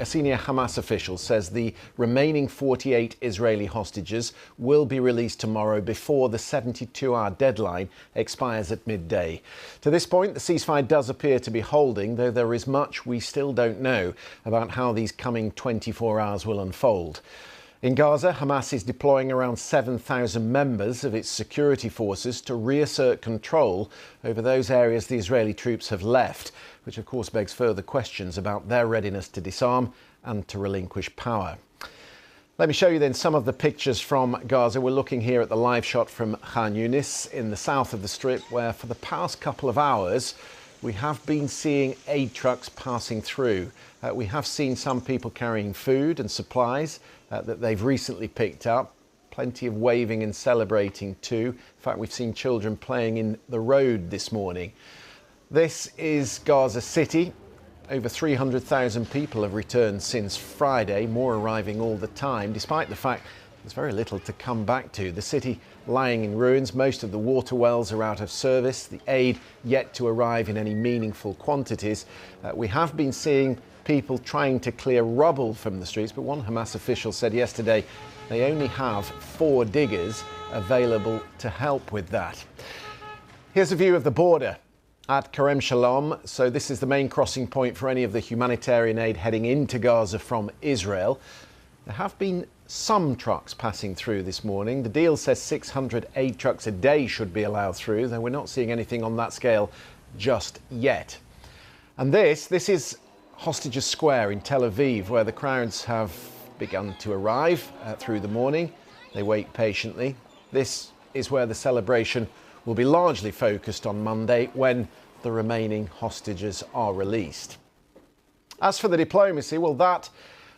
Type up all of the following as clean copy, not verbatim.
A senior Hamas official says the remaining 48 Israeli hostages will be released tomorrow before the 72-hour deadline expires at midday. To this point, the ceasefire does appear to be holding, though there is much we still don't know about how these coming 24 hours will unfold. In Gaza, Hamas is deploying around 7,000 members of its security forces to reassert control over those areas the Israeli troops have left, which of course begs further questions about their readiness to disarm and to relinquish power. Let me show you then some of the pictures from Gaza. We're looking here at the live shot from Khan Yunis in the south of the Strip, where for the past couple of hours we have been seeing aid trucks passing through. We have seen some people carrying food and supplies that they've recently picked up. Plenty of waving and celebrating too. In fact, we've seen children playing in the road this morning. This is Gaza City. Over 300,000 people have returned since Friday, more arriving all the time, despite the fact there's very little to come back to. The city lying in ruins, most of the water wells are out of service, the aid yet to arrive in any meaningful quantities. We have been seeing people trying to clear rubble from the streets, but one Hamas official said yesterday they only have 4 diggers available to help with that. Here's a view of the border at Kerem Shalom. So this is the main crossing point for any of the humanitarian aid heading into Gaza from Israel. There have been some trucks passing through this morning. The deal says 600 aid trucks a day should be allowed through, though we're not seeing anything on that scale just yet. And this is Hostages Square in Tel Aviv, where the crowds have begun to arrive through the morning. They wait patiently. This is where the celebration will be largely focused on Monday, when the remaining hostages are released. As for the diplomacy, well, that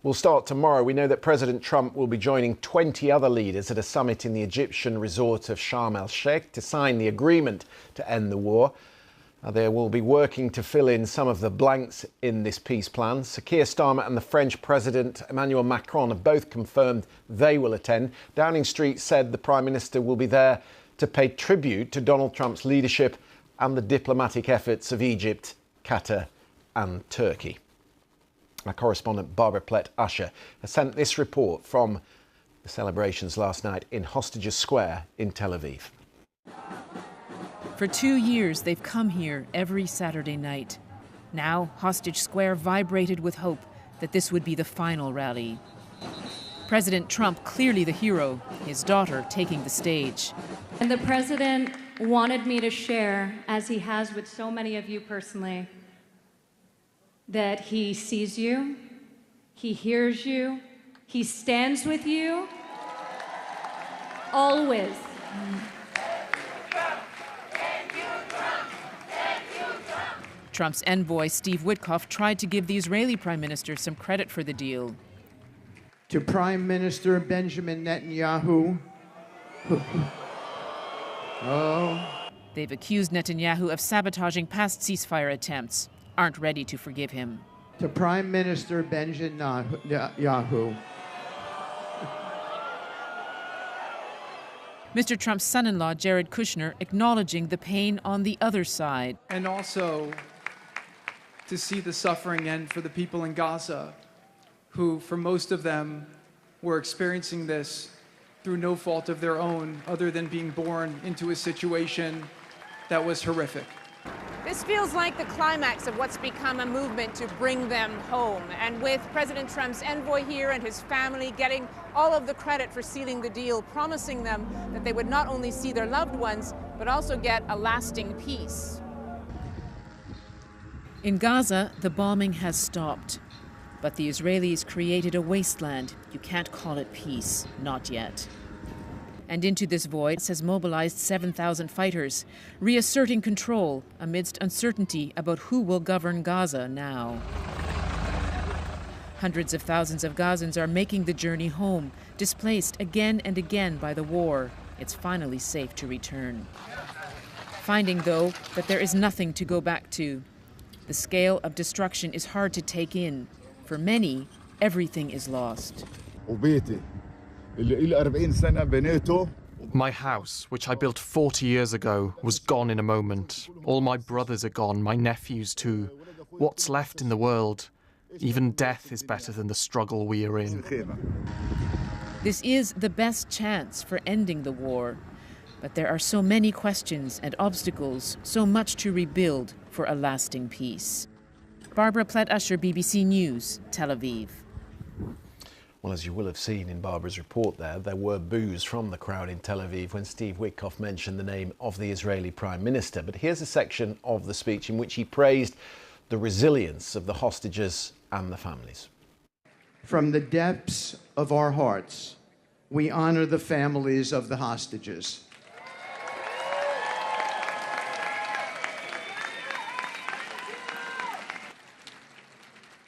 will start tomorrow. We know that President Trump will be joining 20 other leaders at a summit in the Egyptian resort of Sharm el-Sheikh to sign the agreement to end the war. They will be working to fill in some of the blanks in this peace plan. Sir Keir Starmer and the French President Emmanuel Macron have both confirmed they will attend. Downing Street said the Prime Minister will be there to pay tribute to Donald Trump's leadership and the diplomatic efforts of Egypt, Qatar and Turkey. Our correspondent Barbara Plett-Usher has sent this report from the celebrations last night in Hostages Square in Tel Aviv. For 2 years, they've come here every Saturday night. Now, Hostage Square vibrated with hope that this would be the final rally. President Trump, clearly the hero, his daughter taking the stage. And the president wanted me to share, as he has with so many of you personally, that he sees you, he hears you, he stands with you, always. Trump's envoy, Steve Witkoff, tried to give the Israeli Prime Minister some credit for the deal. To Prime Minister Benjamin Netanyahu. They've accused Netanyahu of sabotaging past ceasefire attempts, aren't ready to forgive him. To Prime Minister Benjamin Netanyahu. Mr. Trump's son-in-law, Jared Kushner, acknowledging the pain on the other side. And also to see the suffering end for the people in Gaza, who, for most of them, were experiencing this through no fault of their own, other than being born into a situation that was horrific. This feels like the climax of what's become a movement to bring them home. And with President Trump's envoy here and his family getting all of the credit for sealing the deal, promising them that they would not only see their loved ones, but also get a lasting peace. In Gaza, the bombing has stopped. But the Israelis created a wasteland. You can't call it peace, not yet. And into this void has mobilized 7,000 fighters, reasserting control amidst uncertainty about who will govern Gaza now. Hundreds of thousands of Gazans are making the journey home, displaced again and again by the war. It's finally safe to return. Finding, though, that there is nothing to go back to. The scale of destruction is hard to take in. For many, everything is lost. My house, which I built 40 years ago, was gone in a moment. All my brothers are gone, my nephews too. What's left in the world? Even death is better than the struggle we are in. This is the best chance for ending the war. But there are so many questions and obstacles, so much to rebuild for a lasting peace. Barbara Platt-Usher, BBC News, Tel Aviv. Well, as you will have seen in Barbara's report there were boos from the crowd in Tel Aviv when Steve Witkoff mentioned the name of the Israeli Prime Minister. But here's a section of the speech in which he praised the resilience of the hostages and the families. From the depths of our hearts, we honor the families of the hostages.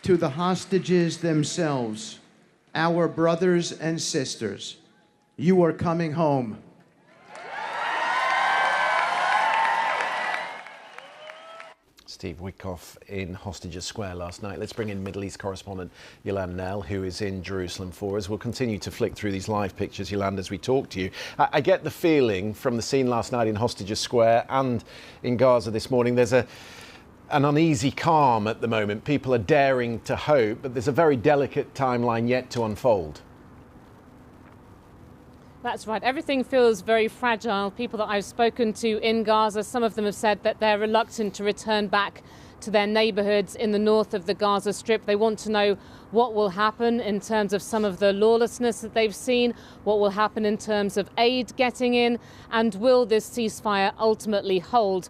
To the hostages themselves, our brothers and sisters, you are coming home. Steve Witkoff in Hostages Square last night. Let's bring in Middle East correspondent Yolande Knell, who is in Jerusalem for us. We'll continue to flick through these live pictures, Yolande, as we talk to you. I get the feeling from the scene last night in Hostages Square and in Gaza this morning, there's an uneasy calm at the moment. People are daring to hope, but there's a very delicate timeline yet to unfold. That's right. Everything feels very fragile. People that I've spoken to in Gaza, some of them have said that they're reluctant to return back to their neighbourhoods in the north of the Gaza Strip. They want to know what will happen in terms of some of the lawlessness that they've seen, what will happen in terms of aid getting in, and will this ceasefire ultimately hold?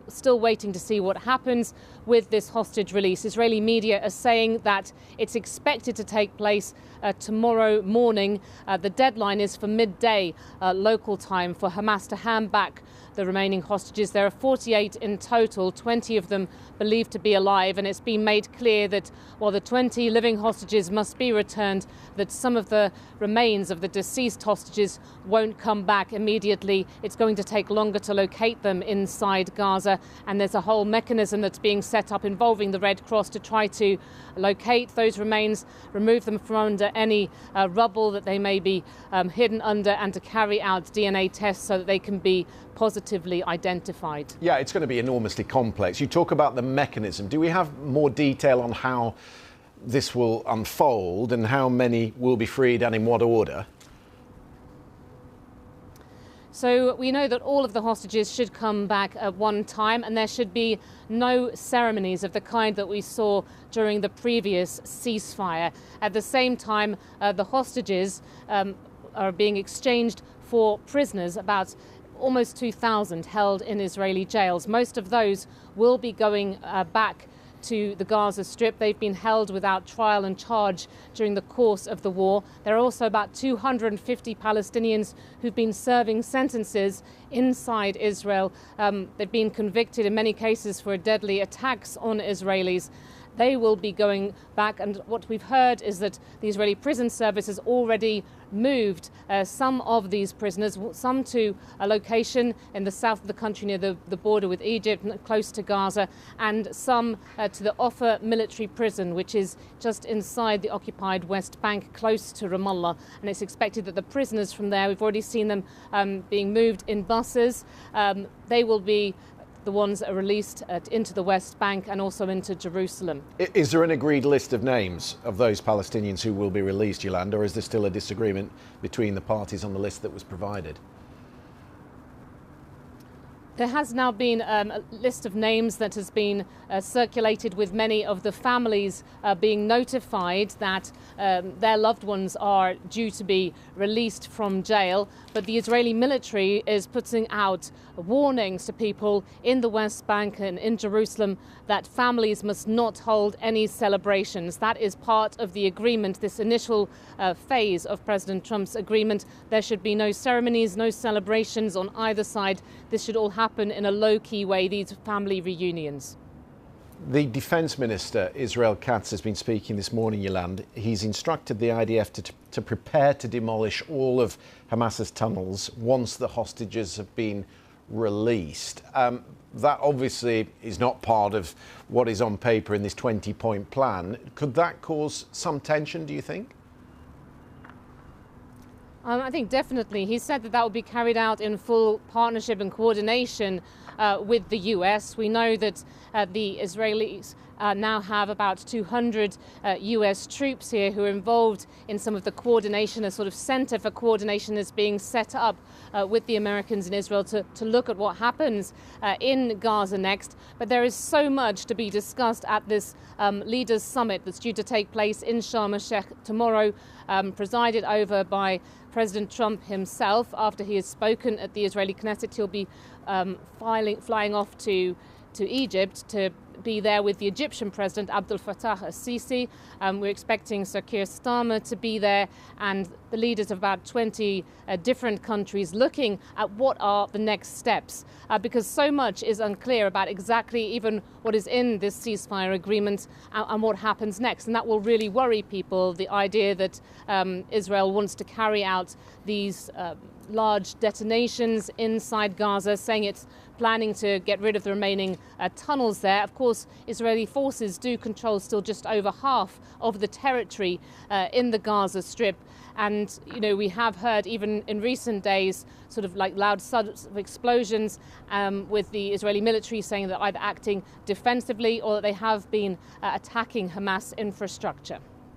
Still waiting to see what happens with this hostage release. Israeli media are saying that it's expected to take place tomorrow morning. The deadline is for midday local time for Hamas to hand back the remaining hostages. There are 48 in total, 20 of them believed to be alive, and it's been made clear that while the 20 living hostages must be returned, that some of the remains of the deceased hostages won't come back immediately. It's going to take longer to locate them inside Gaza, and there's a whole mechanism that's being set up involving the Red Cross to try to locate those remains, remove them from under any rubble that they may be hidden under, and to carry out DNA tests so that they can be positively identified. Yeah, it's going to be enormously complex. You talk about the mechanism. Do we have more detail on how this will unfold and how many will be freed and in what order? So we know that all of the hostages should come back at one time, and there should be no ceremonies of the kind that we saw during the previous ceasefire. At the same time, the hostages are being exchanged for prisoners, about almost 2,000 held in Israeli jails. Most of those will be going back to the Gaza Strip. They've been held without trial and charge during the course of the war. There are also about 250 Palestinians who've been serving sentences inside Israel. They've been convicted in many cases for deadly attacks on Israelis. They will be going back, and what we've heard is that the Israeli Prison Service has already moved some of these prisoners, some to a location in the south of the country near the border with Egypt, close to Gaza, and some to the Offa military prison, which is just inside the occupied West Bank, close to Ramallah. And it's expected that the prisoners from there, we've already seen them being moved in buses. They will be the ones that are released into the West Bank and also into Jerusalem. Is there an agreed list of names of those Palestinians who will be released, Yolande, or is there still a disagreement between the parties on the list that was provided? There has now been a list of names that has been circulated, with many of the families being notified that their loved ones are due to be released from jail. But the Israeli military is putting out warnings to people in the West Bank and in Jerusalem that families must not hold any celebrations. That is part of the agreement, this initial phase of President Trump's agreement. There should be no ceremonies, no celebrations on either side. This should all happen in a low-key way, these family reunions. The Defence Minister, Israel Katz, has been speaking this morning, Yolande. He's instructed the IDF to prepare to demolish all of Hamas's tunnels once the hostages have been released. That obviously is not part of what is on paper in this 20-point plan. Could that cause some tension, do you think? I think definitely. He said that will be carried out in full partnership and coordination with the US. We know that the Israelis now have about 200 US troops here who are involved in some of the coordination. A sort of center for coordination is being set up with the Americans in Israel to look at what happens in Gaza next. But there is so much to be discussed at this leaders summit that's due to take place in Sharm el-Sheikh tomorrow, presided over by President Trump himself. After he has spoken at the Israeli Knesset, he'll be flying off to Egypt to be there with the Egyptian President Abdel Fattah al-Sisi. We're expecting Sir Keir Starmer to be there, and the leaders of about 20 different countries looking at what are the next steps, because so much is unclear about exactly even what is in this ceasefire agreement and what happens next. And that will really worry people, the idea that Israel wants to carry out these large detonations inside Gaza, saying it's planning to get rid of the remaining tunnels there. Of course, Israeli forces do control still just over half of the territory in the Gaza Strip. And, you know, we have heard even in recent days sort of like loud explosions with the Israeli military saying that either acting defensively or that they have been attacking Hamas infrastructure.